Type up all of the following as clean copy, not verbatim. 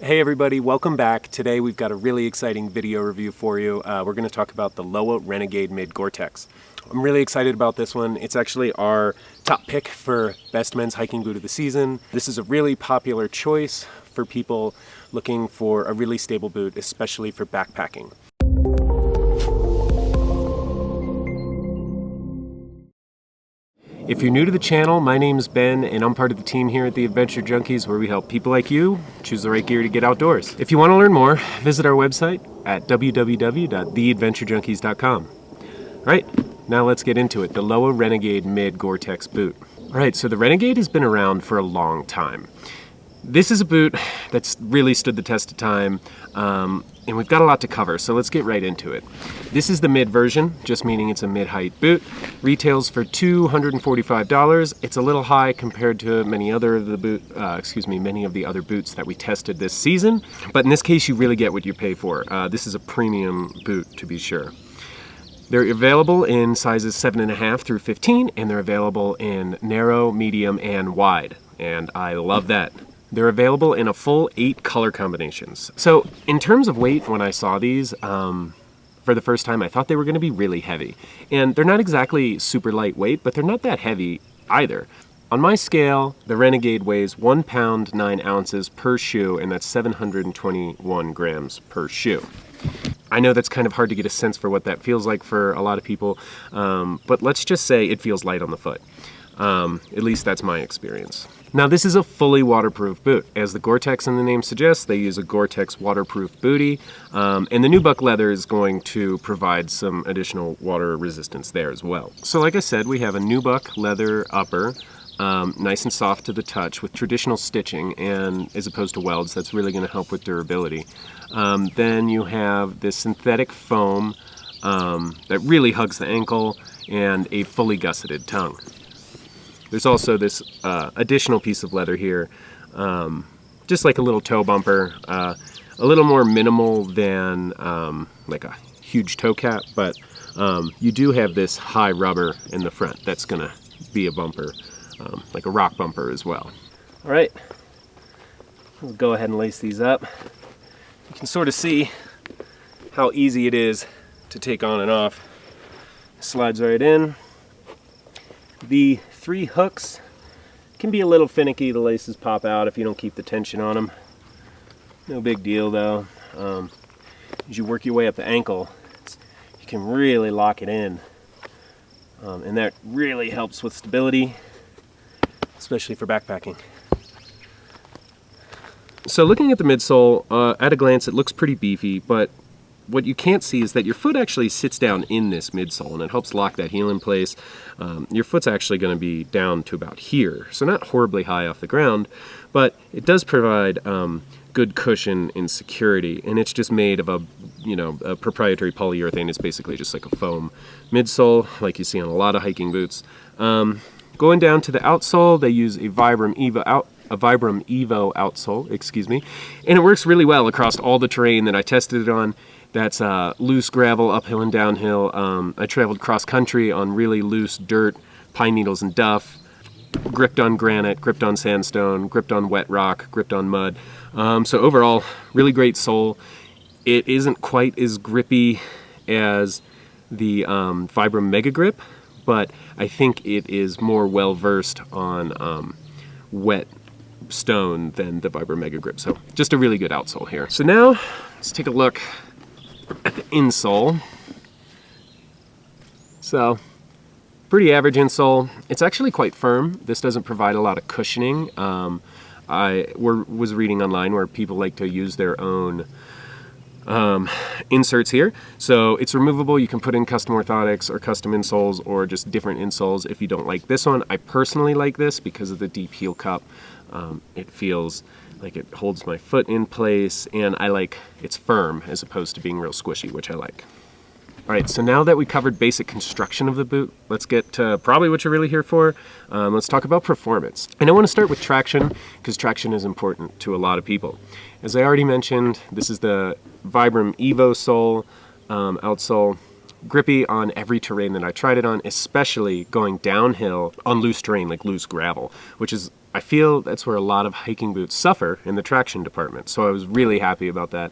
Hey everybody, welcome back. Today we've got a really exciting video review for you. We're going to talk about the Lowa Renegade Mid Gore-Tex. I'm really excited about this one. It's actually our top pick for best men's hiking boot of the season. This is a really popular choice for people looking for a really stable boot, especially for backpacking. If you're new to the channel, my name's Ben, and I'm part of the team here at the Adventure Junkies, where we help people like you choose the right gear to get outdoors. If you want to learn more, visit our website at www.theadventurejunkies.com. All right, now let's get into it. The Lowa Renegade Mid Gore-Tex boot. All right, so the Renegade has been around for a long time. This is a boot that's really stood the test of time, and we've got a lot to cover, so let's get right into it. This is the mid version, just meaning it's a mid-height boot. Retails for $245. It's a little high compared to many of the other boots that we tested this season, but in this case, you really get what you pay for. This is a premium boot, to be sure. They're available in sizes 7.5 through 15, and they're available in narrow, medium, and wide, and I love that. They're available in a full 8 color combinations. So in terms of weight, when I saw these for the first time, I thought they were going to be really heavy. And they're not exactly super lightweight, but they're not that heavy either. On my scale, the Renegade weighs 1 pound 9 ounces per shoe, and that's 721 grams per shoe. I know that's kind of hard to get a sense for what that feels like for a lot of people, but let's just say it feels light on the foot. At least that's my experience. Now this is a fully waterproof boot. As the Gore-Tex in the name suggests, they use a Gore-Tex waterproof bootie, and the nubuck leather is going to provide some additional water resistance there as well. So like I said, we have a nubuck leather upper, nice and soft to the touch with traditional stitching, and as opposed to welds, that's really going to help with durability. Then you have this synthetic foam that really hugs the ankle, and a fully gusseted tongue. There's also this additional piece of leather here, just like a little toe bumper, a little more minimal than like a huge toe cap, but you do have this high rubber in the front that's gonna be a bumper, like a rock bumper as well. All right, we'll go ahead and lace these up. You can sort of see how easy it is to take on and off. Slides right in. The 3 hooks can be a little finicky. The laces pop out if you don't keep the tension on them. No big deal though. As you work your way up the ankle, you can really lock it in. And that really helps with stability, especially for backpacking. So looking at the midsole, at a glance it looks pretty beefy, but what you can't see is that your foot actually sits down in this midsole, and it helps lock that heel in place. Your foot's actually going to be down to about here, so not horribly high off the ground, but it does provide good cushion and security, and it's just made of a proprietary polyurethane. It's basically just like a foam midsole, like you see on a lot of hiking boots. Going down to the outsole, they use a Vibram Evo outsole, and it works really well across all the terrain that I tested it on. That's loose gravel, uphill and downhill. I traveled cross country on really loose dirt, pine needles and duff, gripped on granite, gripped on sandstone, gripped on wet rock, gripped on mud. So overall, really great sole. It isn't quite as grippy as the Vibram Mega Grip, but I think it is more well versed on wet stone than the Vibram Mega Grip. So just a really good outsole here. So now let's take a look at the insole. So pretty average insole. It's actually quite firm. This doesn't provide a lot of cushioning. I was reading online where people like to use their own inserts here. So it's removable. You can put in custom orthotics or custom insoles or just different insoles if you don't like this one. I personally like this because of the deep heel cup. It feels like it holds my foot in place, and it's firm as opposed to being real squishy, which I like. All right, so now that we covered basic construction of the boot, let's get to probably what you're really here for. Let's talk about performance. And I want to start with traction, because traction is important to a lot of people. As I already mentioned, this is the Vibram Evo sole, outsole. Grippy on every terrain that I tried it on, especially going downhill on loose terrain like loose gravel, which is I feel that's where a lot of hiking boots suffer, in the traction department. So I was really happy about that.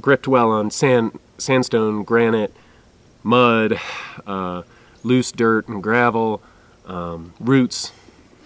Gripped well on sandstone, granite, mud, loose dirt and gravel, roots.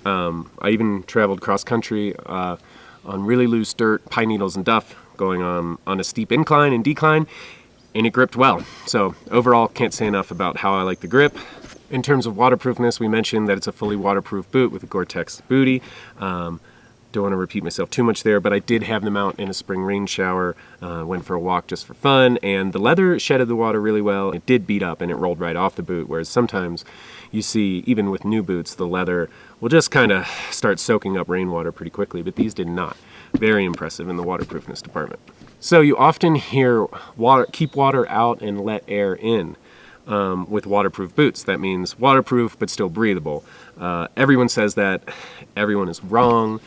I even traveled cross country on really loose dirt, pine needles and duff, going on a steep incline and decline, and it gripped well. So overall, can't say enough about how I like the grip. In terms of waterproofness, we mentioned that it's a fully waterproof boot with a Gore-Tex bootie. Don't want to repeat myself too much there, but I did have them out in a spring rain shower, went for a walk just for fun, and the leather shedded the water really well. It did beat up and it rolled right off the boot, whereas sometimes you see, even with new boots, the leather will just kind of start soaking up rainwater pretty quickly, but these did not. Very impressive in the waterproofness department. So you often hear keep water out and let air in. With waterproof boots. That means waterproof but still breathable. Everyone says that. Everyone is wrong.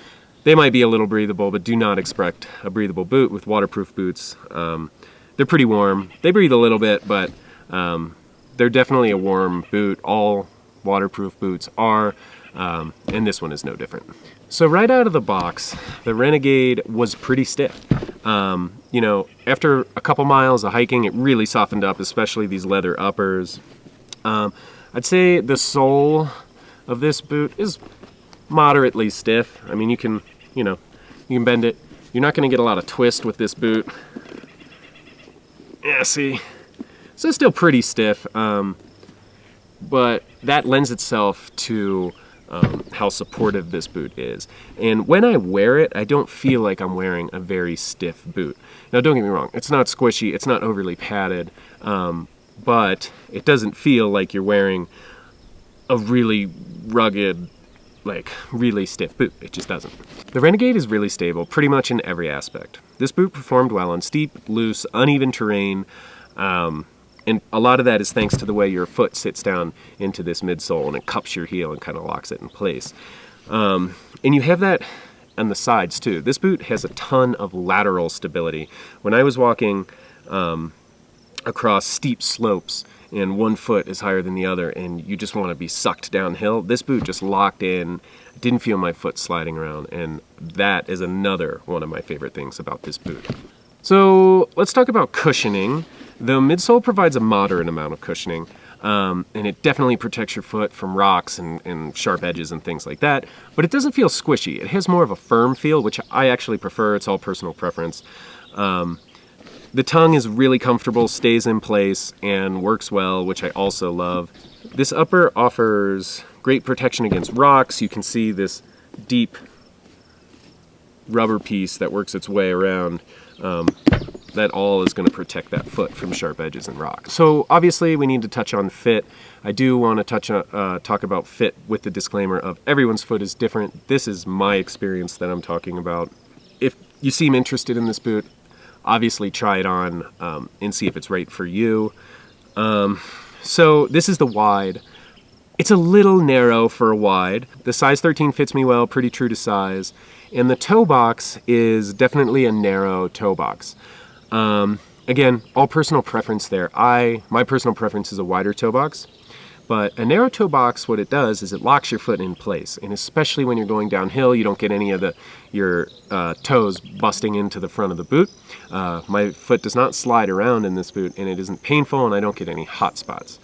They might be a little breathable, but do not expect a breathable boot with waterproof boots. They're pretty warm. They breathe a little bit, but they're definitely a warm boot. All waterproof boots are, and this one is no different. So right out of the box, the Renegade was pretty stiff. You know, after a couple miles of hiking, it really softened up, especially these leather uppers. I'd say the sole of this boot is moderately stiff. I mean, you can bend it. You're not going to get a lot of twist with this boot. Yeah, see? So it's still pretty stiff, but that lends itself to how supportive this boot is. And when I wear it, I don't feel like I'm wearing a very stiff boot. Now, don't get me wrong, it's not squishy, it's not overly padded, but it doesn't feel like you're wearing a really rugged, like really stiff boot. It just doesn't. The Renegade is really stable pretty much in every aspect. This boot performed well on steep, loose, uneven terrain, and a lot of that is thanks to the way your foot sits down into this midsole and it cups your heel and kind of locks it in place. And you have that on the sides too. This boot has a ton of lateral stability. When I was walking across steep slopes and one foot is higher than the other and you just want to be sucked downhill, this boot just locked in. I didn't feel my foot sliding around, and that is another one of my favorite things about this boot. So let's talk about cushioning. The midsole provides a moderate amount of cushioning, and it definitely protects your foot from rocks and sharp edges and things like that, but it doesn't feel squishy. It has more of a firm feel, which I actually prefer. It's all personal preference. The tongue is really comfortable, stays in place, and works well, which I also love. This upper offers great protection against rocks. You can see this deep rubber piece that works its way around. That all is going to protect that foot from sharp edges and rocks. So obviously we need to touch on fit. I do want to talk about fit with the disclaimer of everyone's foot is different. This is my experience that I'm talking about. If you seem interested in this boot, obviously try it on and see if it's right for you. So this is the wide. It's a little narrow for a wide. The size 13 fits me well, pretty true to size. And the toe box is definitely a narrow toe box. Again, all personal preference there. My personal preference is a wider toe box, but a narrow toe box, what it does is it locks your foot in place, and especially when you're going downhill, you don't get any of your toes busting into the front of the boot. My foot does not slide around in this boot, and it isn't painful, and I don't get any hot spots.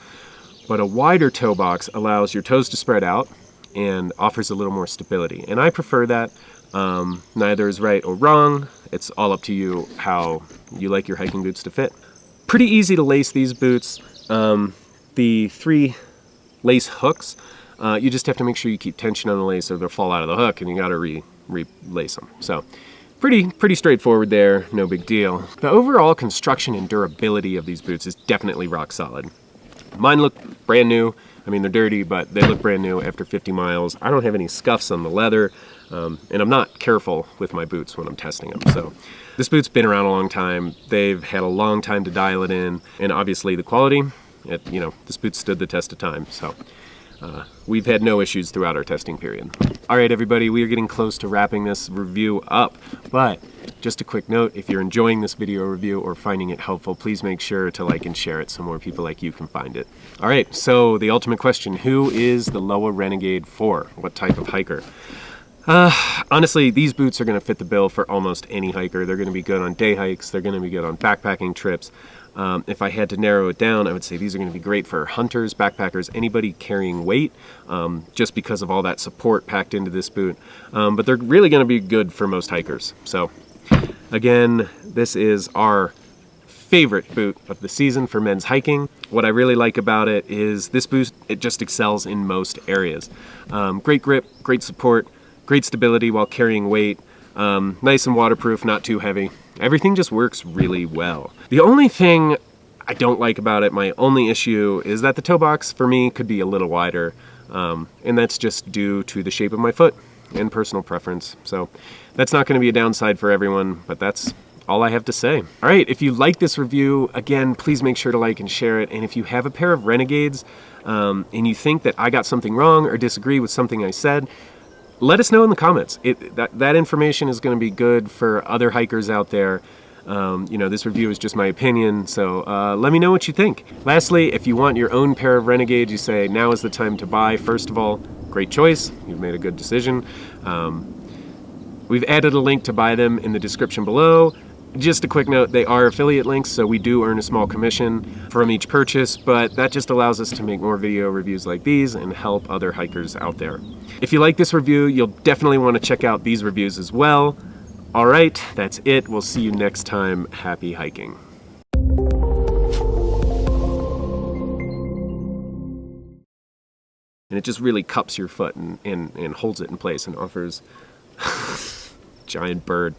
But a wider toe box allows your toes to spread out and offers a little more stability, and I prefer that. Neither is right or wrong. It's all up to you how you like your hiking boots to fit. Pretty easy to lace these boots. The 3 lace hooks, you just have to make sure you keep tension on the lace or they'll fall out of the hook and you gotta re-lace them. So pretty straightforward there, no big deal. The overall construction and durability of these boots is definitely rock solid. Mine look brand new. I mean, they're dirty, but they look brand new after 50 miles. I don't have any scuffs on the leather, and I'm not careful with my boots when I'm testing them. So this boot's been around a long time. They've had a long time to dial it in, and obviously the quality, this boot stood the test of time. So we've had no issues throughout our testing period. All right, everybody, we are getting close to wrapping this review up, but just a quick note, if you're enjoying this video review or finding it helpful, please make sure to like and share it so more people like you can find it. All right, so the ultimate question, who is the Lowa Renegade for? What type of hiker? Honestly, these boots are going to fit the bill for almost any hiker. They're going to be good on day hikes. They're going to be good on backpacking trips. If I had to narrow it down, I would say these are going to be great for hunters, backpackers, anybody carrying weight, just because of all that support packed into this boot. But they're really going to be good for most hikers. So again, this is our favorite boot of the season for men's hiking. What I really like about it is this boot, it just excels in most areas. Great grip, great support, great stability while carrying weight, nice and waterproof, not too heavy. Everything just works really well. The only thing I don't like about it, my only issue, is that the toe box for me could be a little wider, and that's just due to the shape of my foot and personal preference. So that's not going to be a downside for everyone, but that's all I have to say. All right, if you like this review, again, please make sure to like and share it. And if you have a pair of Renegades and you think that I got something wrong or disagree with something I said, let us know in the comments. That information is going to be good for other hikers out there. This review is just my opinion, so let me know what you think. Lastly, if you want your own pair of Renegades, you say now is the time to buy. First of all, great choice. You've made a good decision. We've added a link to buy them in the description below. Just a quick note, they are affiliate links, so we do earn a small commission from each purchase, but that just allows us to make more video reviews like these and help other hikers out there. If you like this review, you'll definitely want to check out these reviews as well. All right, that's it. We'll see you next time. Happy hiking. And it just really cups your foot and holds it in place and offers giant bird.